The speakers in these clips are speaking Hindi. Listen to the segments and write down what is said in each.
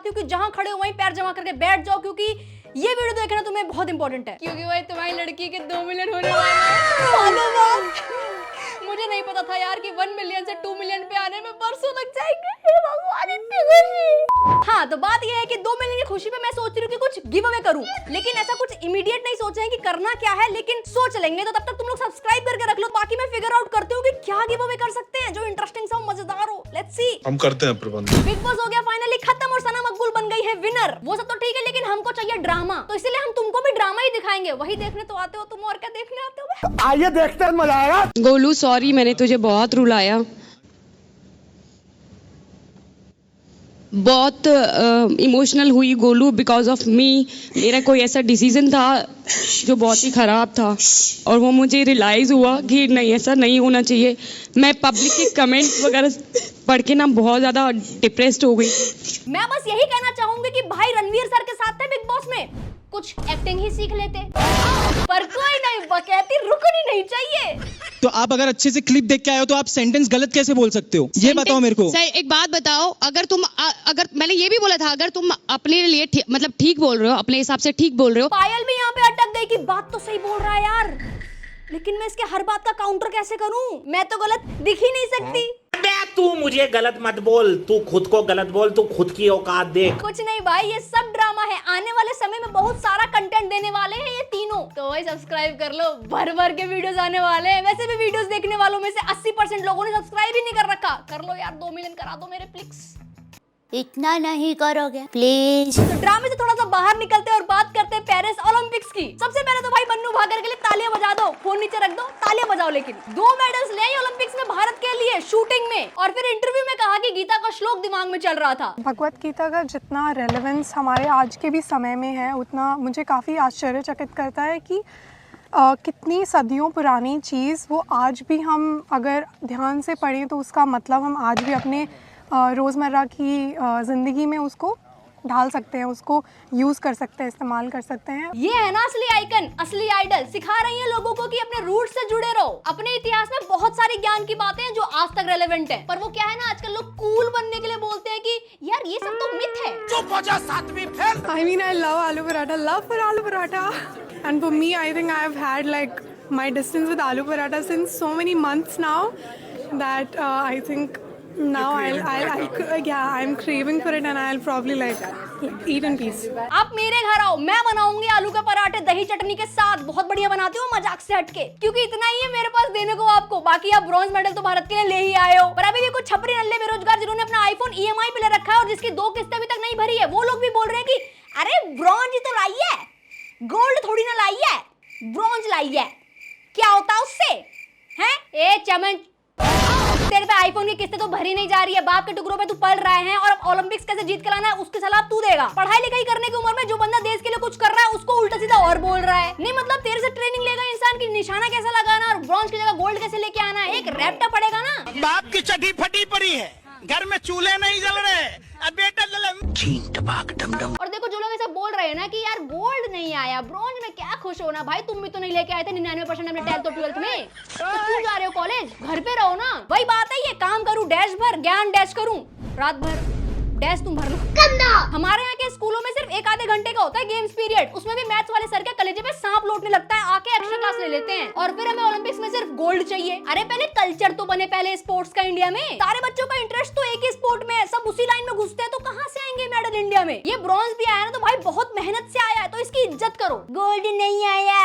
चाहती हूँ कि जहां खड़े हो वहीं पैर जमा करके बैठ जाओ, क्योंकि ये वीडियो देखना तुम्हें बहुत इंपॉर्टेंट है, क्योंकि भाई तुम्हारी लड़की के 2 मिलियन होने वाले हैं। मुझे नहीं पता था यार कि 1 मिलियन से 2 मिलियन पे आने में बरसों लग जाएंगे। हे भगवान, इतनी खुशी। हाँ, तो बात ये है कि 2 मिलियन की खुशी में मैं सोच रही हूँ कि कुछ गिव अवे करूँ, लेकिन ऐसा कुछ इमीडिएट नहीं सोचा है कि करना क्या है, लेकिन सोच लेंगे। तो तब तक तुम लोग सब्सक्राइब करके रख लो, बाकी मैं फिगर आउट करती हूँ कि क्या गिव अवे कर सकते हैं जो इंटरेस्टिंग सा मजेदार हो। Let's see. हम करते हैं प्रबंध। बिग बॉस हो गया फाइनली खत्म और सना मकबूल बन गई है विनर। वो सब तो ठीक है, लेकिन हमको चाहिए ड्रामा, तो इसलिए हम तुमको भी ड्रामा ही दिखाएंगे। वही देखने तो आते हो तुम, और क्या देखने आते हो? आइए देखते हैं, मजा आएगा। गोलू सॉरी, मैंने तुझे बहुत रुलाया, बहुत इमोशनल हुई गोलू बिकॉज ऑफ मी। मेरा कोई ऐसा डिसीजन था जो बहुत ही ख़राब था और वो मुझे रियलाइज़ हुआ कि नहीं, ऐसा नहीं होना चाहिए। मैं पब्लिक के कमेंट्स वगैरह पढ़ के ना बहुत ज़्यादा डिप्रेस्ड हो गई। मैं बस यही कहना चाहूंगी कि भाई रणवीर सर के साथ थे बिग बॉस में, कुछ एक्टिंग ही सीख लेते, पर कोई नहीं, बकैती रुकनी नहीं चाहिए। तो आप अगर अच्छे से क्लिप देख के आए हो तो आप सेंटेंस गलत कैसे बोल सकते हो, ये बताओ मेरे को। सर एक बात बताओ, अगर मैंने ये भी बोला था, अगर तुम अपने लिए मतलब ठीक बोल रहे हो, अपने हिसाब से ठीक बोल रहे हो। पायल भी यहाँ पे अटक गई कि बात तो सही बोल रहा है यार, लेकिन मैं इसके हर बात का काउंटर कैसे करूं? मैं तो गलत दिख ही नहीं सकती। तू मुझे गलत मत बोल, तू खुद को गलत बोल, तू खुद की औकात देख। कुछ नहीं भाई, ये सब ड्रामा है। आने वाले समय में बहुत सारा कंटेंट देने वाले हैं ये तीनों, तो भाई सब्सक्राइब कर लो, भर भर के वीडियोस आने वाले हैं। वैसे भी वीडियोस देखने वालों में से 80% लोगों ने सब्सक्राइब ही नहीं कर रखा। कर लो यार, 2 मिलियन करा दो मेरे प्लीज। इतना नहीं करोगे प्लीज। तो ड्रामे से थोड़ा सा बाहर निकलते हैं और बात करते हैं पेरिस ओलंपिक्स की। सबसे पहले तो भाई बन्नू भागर के लिए तालियां बजा दो, फोन नीचे रख दो, तालियां बजाओ। लेकिन 2 मेडल्स ले आई ओलंपिक्स में भारत के लिए शूटिंग में, और फिर इंटरव्यू में कहा कि गीता का श्लोक दिमाग में चल रहा था। भगवत गीता का जितना रेलेवेंस हमारे आज के भी समय में है, उतना मुझे काफ़ी आश्चर्यचकित करता है कि कितनी सदियों पुरानी चीज़ वो आज भी हम अगर ध्यान से पढ़ें तो उसका मतलब हम आज भी अपने रोज़मर्रा की ज़िंदगी में उसको ढाल सकते हैं, उसको यूज़ कर सकते हैं, इस्तेमाल कर सकते हैं। ये है ना असली आइकन, असली आइडल। सिखा रही है लोगों को कि अपने रूट से जुड़े रहो। अपने इतिहास में बहुत सारी ज्ञान की बातें हैं जो आज तक रेलेवेंट है, पर वो क्या है ना, आजकल लोग कूल बनने के लिए बोलते हैं कि यार ये सब तो मिथ है। चुप हो जा, 7वीं fail. I mean, I love aloo paratha, love for aloo paratha. And for me, I think I've had like my distance with aloo paratha since so many months now that I think now I'm craving for it and I'll probably like eat in peace. आप मेरे घर आओ, मैं बनाऊंगी आलू के पराठे दही चटनी के साथ। बहुत बढ़िया बनाती हूँ, मजाक से हटके, क्योंकि इतना ही है मेरे पास देने को आपको। बाकी आप ब्रॉन्ज मेडल तो भारत के लिए ले ही आए हो, पर अभी भी कुछ छपरी नल्ले बेरोजगार जिन्होंने अपना आईफोन EMI पे ले रखा है और जिसकी 2 किस्तें अभी तक नहीं भरी है, वो लोग भी बोल रहे हैं कि अरे ब्रॉन्ज ही तो लाई है, गोल्ड थोड़ी ना लाई है, ब्रॉन्ज लाई है, क्या होता है उससे? हैं? ए चमन, तेरे पे आईफोन की किस्तें तो भरी नहीं जा रही है, बाप के टुकड़ों पे तू पल रहा है, और अब ओलंपिक्स कैसे जीत के लाना है उसकी सलाह तू देगा। पढ़ाई लिखाई करने की उम्र में जो बंदा देश के लिए कुछ कर रहा है उसको उल्टा सीधा और बोल रहा है। नहीं मतलब तेरे से ट्रेनिंग लेगा इंसान की निशाना कैसे लगाना और ब्रॉन्ज की जगह गोल्ड कैसे लेके आना है, एक रैप्टा पड़ेगा ना। बाप की चड्डी फटी पड़ी है, घर में चूल्हे नहीं जल रहे, अब बेटा और देखो जो लोग ऐसा बोल रहे हैं ना कि यार गोल्ड नहीं आया, ब्रॉन्ज में क्या खुश होना भाई, तुम भी तो नहीं लेके आए थे 99% अपने 10th और 12th में, तो क्यों जा रहे हो कॉलेज? घर पे रहो ना। वही बात है, ये काम करूं डैश भर, ज्ञान डैश करूं रात भर, डैश तुम भर लो। हमारे यहाँ के स्कूलों में सिर्फ 1 आधे घंटे का होता है गेम्स पीरियड, उसमें भी मैथ्स वाले सर के कलेजे पे सांप लौटने लगता है, आके एक्स्ट्रा क्लास ले लेते हैं, और फिर हमें ओलंपिक्स में सिर्फ गोल्ड चाहिए। अरे पहले कल्चर तो बने पहले स्पोर्ट्स का इंडिया में। सारे बच्चों का इंटरेस्ट तो एक ही स्पोर्ट में है, सब उसी लाइन में घुसते हैं, तो कहाँ से आएंगे मेडल इंडिया में? ये ब्रॉन्ज भी आया ना तो भाई बहुत मेहनत से आया है, तो इसकी इज्जत करो। गोल्ड नहीं आया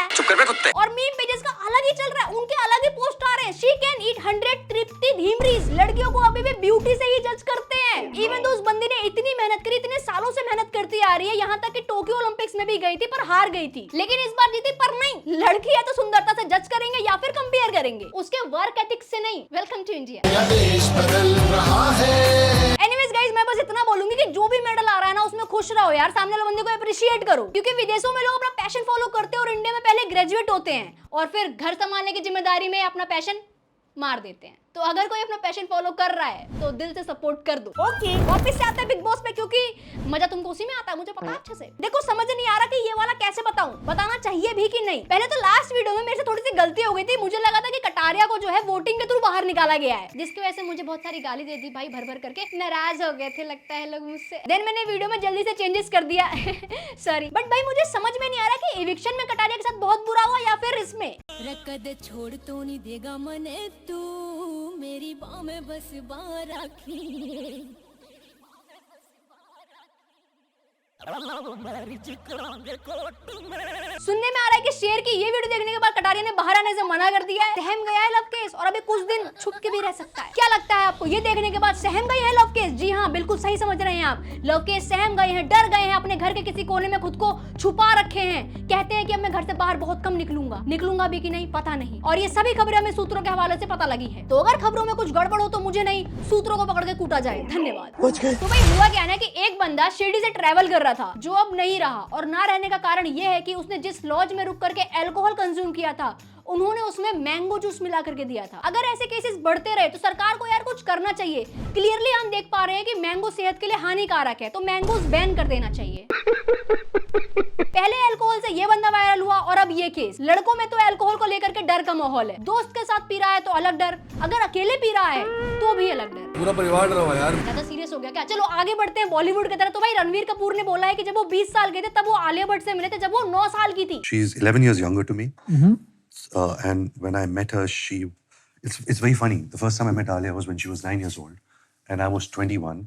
और मीम पेजेस का अलग ही चल रहा है, उनके अलग ही पोस्ट आ रहे हैं। शी कैन ईट 100 तृप्ति धीमरीज। लड़कियों को अभी भी ब्यूटी से ही जज करते हैं। इवन तो उस बंदी ने इतनी मेहनत करी, इतने सालों से मेहनत करती आ रही है, यहाँ तक कि टोक्यो ओलंपिक्स में भी गई थी पर हार गई थी, लेकिन इस बार जीती। पर नहीं, लड़की है तो सुंदरता से जज करेंगे या फिर कंपेयर करेंगे, उसके वर्क एथिक्स से नहीं। Welcome to India. Anyways guys, मैं बस इतना बोलूंगी कि जो भी मेडल आ रहा है ना उसमें खुश रहो यार, सामने वाले बंदे को अप्रिशिएट करो, क्योंकि विदेशों में लोग अपना पैशन फॉलो करते हैं और इंडिया में पहले ग्रेजुएट होते हैं और फिर घर संभालने की जिम्मेदारी में अपना पैशन मार देते हैं। तो अगर कोई अपना पैशन फॉलो कर रहा है तो दिल से सपोर्ट कर दो। ओके, वापस से आता है बिग बॉस पे, क्योंकि मजा तुमको उसी में आता है, मुझे पता है अच्छे से। देखो समझ नहीं आ रहा कि ये वाला कैसे बताऊं, बताना चाहिए भी कि नहीं। पहले तो लास्ट वीडियो में मेरे से थोड़ी सी गलती हो गई थी, मुझे लगा था कि कटारिया को जो है वोटिंग के थ्रू बाहर निकाला गया है, जिसकी वजह से मुझे बहुत सारी गाली दे दी भाई, भर भर करके नाराज हो गए थे लगता है लोग मुझसे। देन मैंने वीडियो में जल्दी से चेंजेस कर दिया सॉरी। बट भाई मुझे समझ में नहीं आ रहा कि इविक्शन में कटारिया के साथ बहुत बुरा हुआ या फिर इसमें। रकद छोड़ तो नहीं देगा मने तू, मेरी बाह में बस बार रखी। सुनने में आ रहा है कि शेर की ये वीडियो देखने के बाद कटारिया ने बाहर आने से मना कर दिया है। सहम गया है लव केस और अभी कुछ दिन छुप के भी रह सकता है। क्या लगता है आपको, ये देखने के बाद सहम गए हैं लव केस? जी हाँ, बिल्कुल सही समझ रहे हैं आप। लव केस सहम गए हैं, डर गए हैं, अपने घर के किसी कोने में खुद को छुपा रखे हैं। कहते हैं कि अब मैं घर से बाहर बहुत कम निकलूंगा भी कि नहीं पता नहीं। और ये सभी खबरें हमें सूत्रों के हवाले से पता लगी है। तो अगर खबरों में कुछ गड़बड़ हो तो मुझे नहीं, सूत्रों को पकड़ के कूटा जाए। धन्यवाद। तो भाई हुआ क्या है कि एक बंदा शिरडी से ट्रैवल कर रहा था, जो अब नहीं रहा। और ना रहने का कारण यह है कि उसने जिस लॉज में रुक करके अल्कोहल कंज्यूम किया था, उन्होंने उसमें मैंगो जूस मिला करके दिया था। अगर ऐसे केसेस बढ़ते रहे तो सरकार को यार कुछ करना चाहिए। क्लियरली हम देख पा रहे हैं कि मैंगो सेहत के लिए हानिकारक है, तो मैंगोस बैन कर देना चाहिए। पहले अल्कोहल से ये बंदा वायरल हुआ और अब ये केस। लड़कों में तो अल्कोहल को लेकर के डर का माहौल है, दोस्त के साथ पी रहा है तो अलग डर, अगर अकेले पी रहा है तो भी अलग डर। पूरा परिवार डरा हुआ यार। ज्यादा सीरियस हो गया क्या? चलो आगे बढ़ते हैं बॉलीवुड की तरफ। तो भाई रणवीर कपूर ने बोला है कि जब वो 20 साल के थे तब वो आलिया भट्ट से मिले थे जब वो 9 साल की थी। She's 11 years younger to me. And when I met her, it's very funny. The first time I met Alia was when she was 9 years old. And I was 21.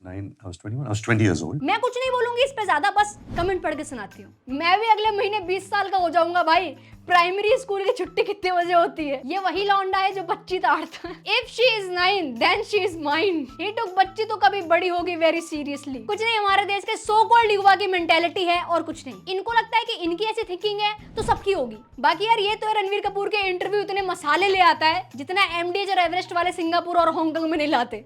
I was 20 years old. मैं कुछ नहीं बोलूंगी इस पे ज्यादा, बस कमेंट पढ़ के सुनाती हूँ। मैं भी अगले महीने 20 साल का हो जाऊंगा भाई। प्राइमरी स्कूल की छुट्टी कितने बजे होती है? ये वही लौंडा है जो बच्ची ताड़ता है। If she is 9, then she is mine. ये तो बच्ची तो कभी बड़ी होगी वेरी सीरियसली। कुछ नहीं, हमारे देश के सो कॉल्ड युवा की मेंटेलिटी है और कुछ नहीं। इनको लगता है कि इनकी ऐसी थिंकिंग है तो सबकी होगी। बाकी यार ये तो रणवीर कपूर के इंटरव्यू इतने मसाले ले आता है जितना एमडीएच और एवरेस्ट वाले सिंगापुर और हांगकांग में नहीं लाते।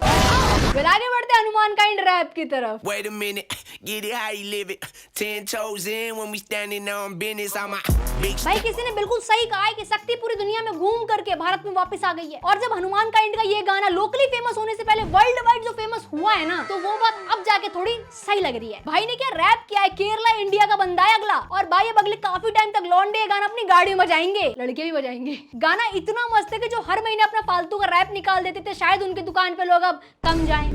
फिर आगे बढ़ते हनुमान काइंड रैप की तरफ। Wait a minute, get it how you live it. 10 toes in when we standing on business. I'm a big भाई किसी ने बिल्कुल सही कहा है कि शक्ति पूरी दुनिया में घूम करके भारत में वापस आ गई है। और जब हनुमान काइंड का ये गाना लोकली फेमस होने से पहले वर्ल्ड वाइड जो फेमस हुआ है ना, तो वो बात अब जाके थोड़ी सही लग रही है। भाई ने क्या रैप किया है, केरला इंडिया का बंदा है अगला। और भाई अब अगले काफी टाइम तक लौंडे ये गाना अपनी गाड़ी में बजाएंगे, लड़के भी बजाएंगे। गाना इतना मस्त है कि जो हर महीने अपना फालतू का रैप निकाल देते थे, शायद उनकी दुकान पे लोग अब कम जाएं।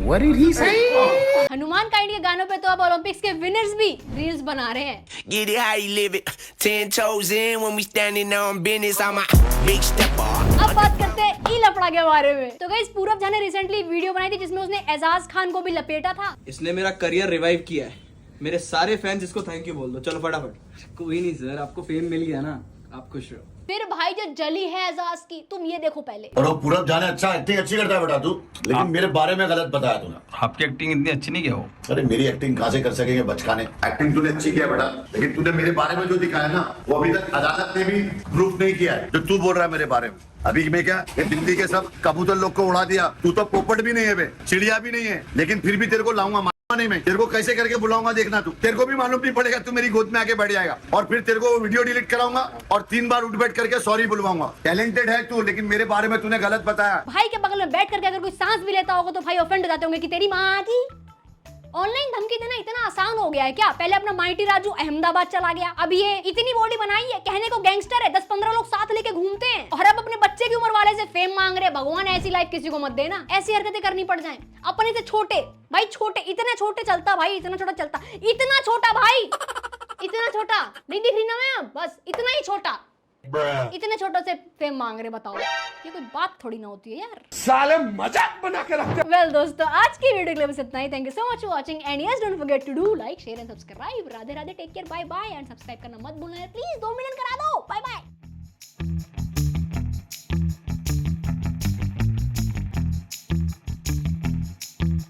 हनुमान काइंड के गानों पे तो अब ओलंपिक्स के विनर्स भी रील्स बना रहे हैं। get it how you live it. 10 toes in when we standing on business. I'm a big stepper. अब बात करते हैं ई लफड़ा के बारे में। तो गाइस पूरब झा ने रिसेंटली वीडियो बनाई थी जिसमें उसने एजाज खान को भी लपेटा था। इसने मेरा करियर रिवाइव किया है। मेरे सारे फैंस इसको थैंक यू बोल दो। चलो फटाफट। कोई नहीं सर, आपको फेम मिल गया ना, आप खुश रहो। फिर भाई जो जली है एजाज की, तुम ये देखो पहले। और वो पूरब जाने अच्छा एक्टिंग अच्छी करता है बेटा तू, लेकिन मेरे बारे में गलत बताया तूने। आपकी एक्टिंग इतनी अच्छी नहीं क्या हो? अरे मेरी एक्टिंग कहाँ से कर सकेंगे बचकाने? एक्टिंग तूने अच्छी किया बेटा, लेकिन तूने मेरे बारे में जो दिखाया ना, वो अभी तक अदालत ने भी प्रूफ नहीं किया है जो तू बोल रहा है मेरे बारे में। अभी मैं क्या, ये दिल्ली के सब कबूतर लोग को उड़ा दिया। तू तो पोपट भी नहीं है बे, चिड़िया भी नहीं है, लेकिन फिर भी तेरे को लाऊंगा नहीं। मैं तेरे को कैसे करके बुलाऊंगा देखना तू। तेरे को भी मालूम नहीं पड़ेगा, तू मेरी गोद में आके बैठ जाएगा और फिर तेरे को वीडियो डिलीट कराऊंगा और 3 बार उठ बैठ करके सॉरी बुलवाऊंगा। टैलेंटेड है तू, लेकिन मेरे बारे में तूने गलत बताया। भाई के बगल में बैठ करके अगर कोई सांस भी लेता होगा तो भाई ऑफेंड हो जाते होंगे कि तेरी माँ की। ऑनलाइन धमकी देना इतना आसान हो गया है क्या? पहले अपना माइटी राजू अहमदाबाद चला गया, अब ये इतनी बॉडी बनाई है, कहने को गैंगस्टर है, 10-15 लोग साथ लेके घूमते हैं, और अब अपने बच्चे की उम्र वाले से फेम मांग रहे। भगवान ऐसी लाइफ किसी को मत देना, ऐसी हरकतें करनी पड़ जाएं। अपने से छोटे भाई, छोटे, इतने छोटे चलता भाई, इतना छोटा चलता, इतना छोटा भाई, इतना छोटा नहीं दिख रही ना मैं, बस इतना ही छोटा, इतने छोटे से फेम मांग रहे। बताओ ये कोई बात थोड़ी ना होती है यार, साले मजाक बना के रखते। वेल दोस्तों, आज की वीडियो के लिए बस इतना ही। Thank you so much for watching and yes don't forget to do like share and subscribe. Radhe Radhe, take care, bye bye and subscribe करना मत भूलना प्लीज। 2 मिलियन करा दो, बाय।